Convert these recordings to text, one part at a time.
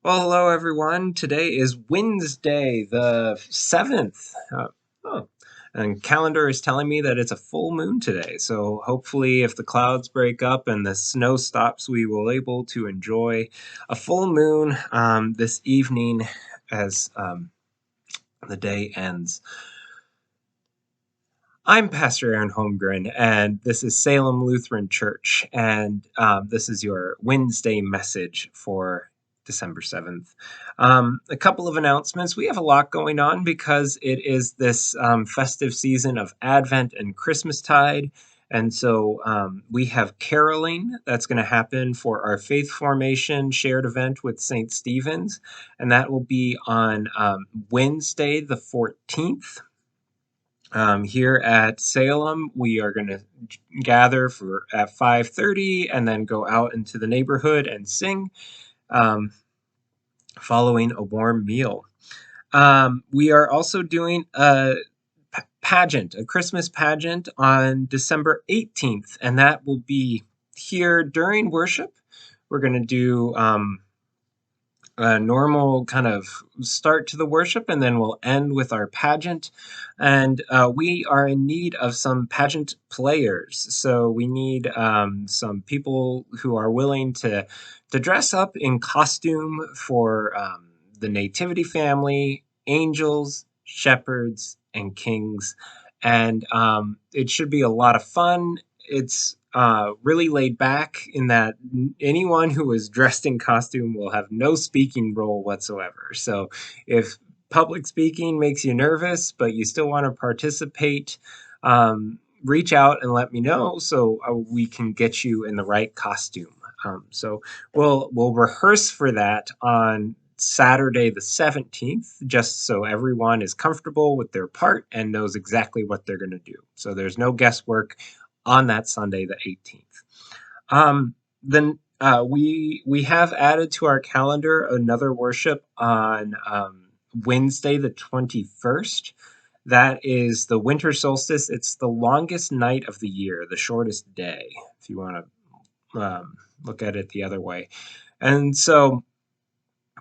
Well, hello everyone. Today is Wednesday, the 7th. Oh, and calendar is telling me that it's a full moon today. So hopefully, if the clouds break up and the snow stops, we will able to enjoy a full moon this evening as the day ends. I'm Pastor Aaron Holmgren, and this is Salem Lutheran Church, and this is your Wednesday message for December 7th. A couple of announcements. We have a lot going on because it is this festive season of Advent and Christmastide. And so we have caroling that's going to happen for our Faith Formation shared event with St. Stephen's, and that will be on Wednesday, the 14th. Here at Salem, we are going to gather for at 5:30 and then go out into the neighborhood and sing, um, following a warm meal. We are also doing a pageant, a Christmas pageant on December 18th, and that will be here during worship. We're going to do a normal kind of start to the worship, and then we'll end with our pageant. And we are in need of some pageant players. So we need some people who are willing to dress up in costume for the Nativity family, angels, shepherds, and kings. And it should be a lot of fun. It's really laid back in that anyone who is dressed in costume will have no speaking role whatsoever. So if public speaking makes you nervous, but you still want to participate, reach out and let me know so we can get you in the right costume. So we'll rehearse for that on Saturday the 17th, just so everyone is comfortable with their part and knows exactly what they're going to do. So there's no guesswork on that Sunday the 18th. Then we have added to our calendar another worship on Wednesday the 21st. That is the winter solstice. It's the longest night of the year, the shortest day, if you want to look at it the other way. And so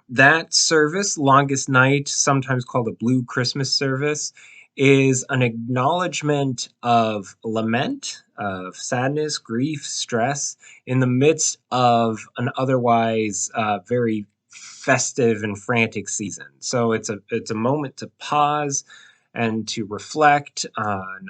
that service, longest night, sometimes called a blue Christmas service, is an acknowledgement of lament, of sadness, grief, stress in the midst of an otherwise very festive and frantic season. So it's a moment to pause and to reflect on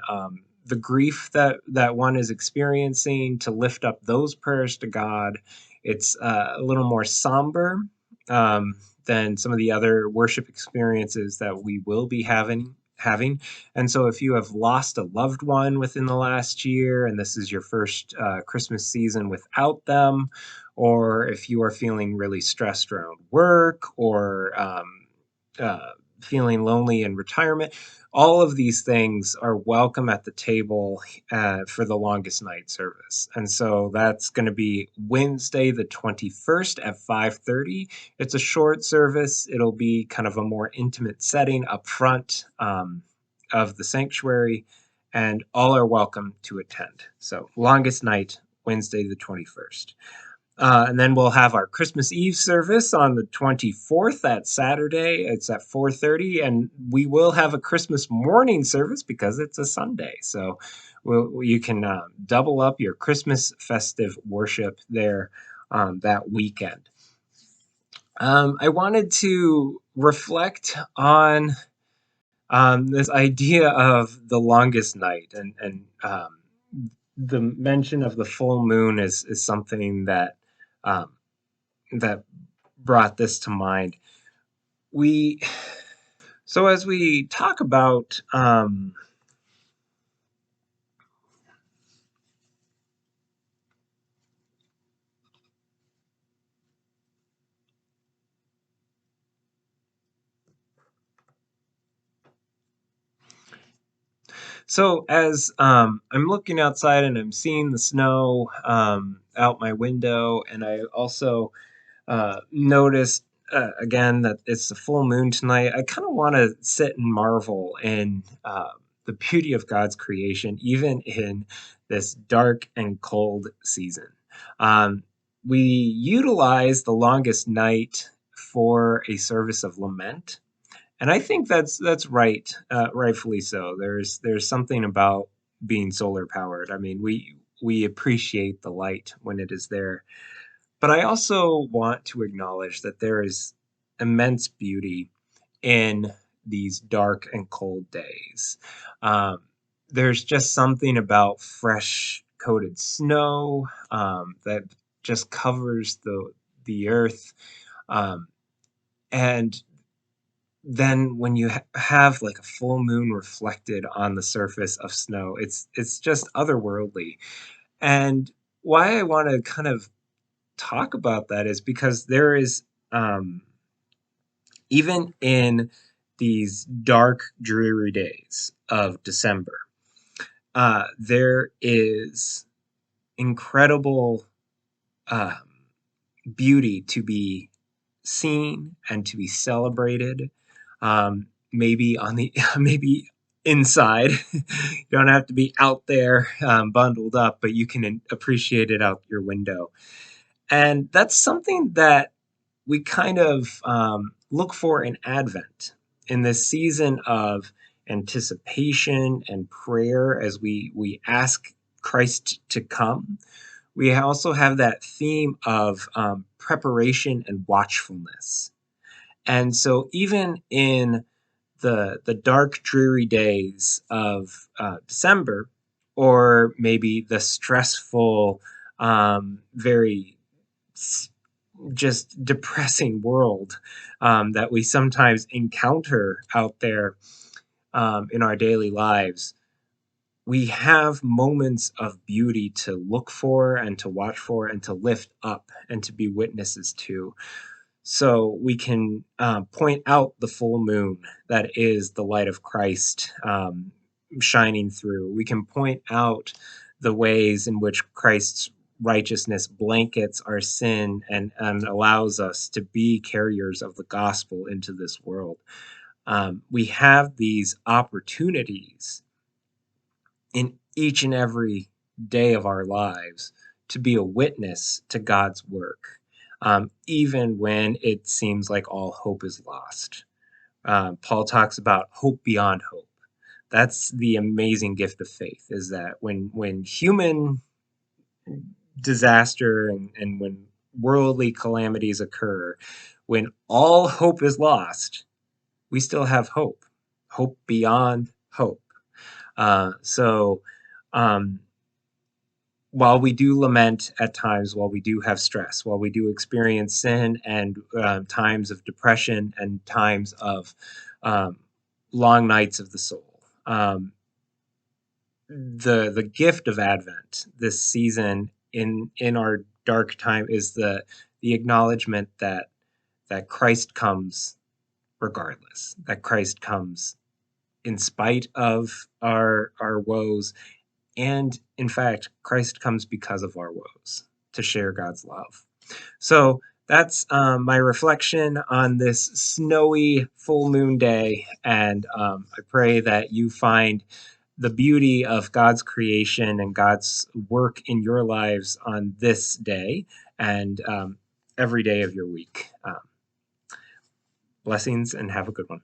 the grief that one is experiencing, to lift up those prayers to God. It's a little more somber than some of the other worship experiences that we will be having. And so if you have lost a loved one within the last year and this is your first Christmas season without them, or if you are feeling really stressed around work or uh, feeling lonely in retirement, all of these things are welcome at the table for the longest night service. And so that's going to be Wednesday the 21st at 5:30. It's a short service. It'll be kind of a more intimate setting up front of the sanctuary, and all are welcome to attend. So longest night, Wednesday the 21st. And then we'll have our Christmas Eve service on the 24th, that Saturday. It's at 4:30, and we will have a Christmas morning service because it's a Sunday. So you can double up your Christmas festive worship there that weekend. I wanted to reflect on this idea of the longest night, and the mention of the full moon is something um, that brought this to mind. We so as we talk about so as I'm looking outside and I'm seeing the snow out my window, and I also noticed again that it's a full moon tonight. I kind of want to sit and marvel in the beauty of God's creation, even in this dark and cold season. Um, we utilize the longest night for a service of lament. And I think that's right, rightfully so. There's something about being solar powered. I mean, we appreciate the light when it is there, but I also want to acknowledge that there is immense beauty in these dark and cold days. Um, there's just something about fresh coated snow that just covers the earth, um, and then when you have like a full moon reflected on the surface of snow, it's just otherworldly. And why I want to kind of talk about that is because there is um, even in these dark, dreary days of December, there is incredible um, beauty to be seen and to be celebrated. Maybe on the maybe inside, you don't have to be out there bundled up, but you can appreciate it out your window. And that's something that we kind of look for in Advent, in this season of anticipation and prayer as we ask Christ to come. We also have that theme of preparation and watchfulness. And so, even in the dark, dreary days of December, or maybe the stressful, very just depressing world that we sometimes encounter out there in our daily lives, we have moments of beauty to look for and to watch for and to lift up and to be witnesses to. So we can point out the full moon that is the light of Christ shining through. We can point out the ways in which Christ's righteousness blankets our sin and allows us to be carriers of the gospel into this world. We have these opportunities in each and every day of our lives to be a witness to God's work, even when it seems like all hope is lost. Paul talks about hope beyond hope. That's the amazing gift of faith, is that when human disaster and when worldly calamities occur, when all hope is lost, we still have hope, hope beyond hope. So, um, while we do lament at times, while we do have stress, while we do experience sin and times of depression and times of um, long nights of the soul, the gift of Advent, this season in our dark time, is the acknowledgement that Christ comes regardless, that Christ comes in spite of our woes. And in fact, Christ comes because of our woes to share God's love. So that's my reflection on this snowy full moon day. And I pray that you find the beauty of God's creation and God's work in your lives on this day and every day of your week. Blessings and have a good one.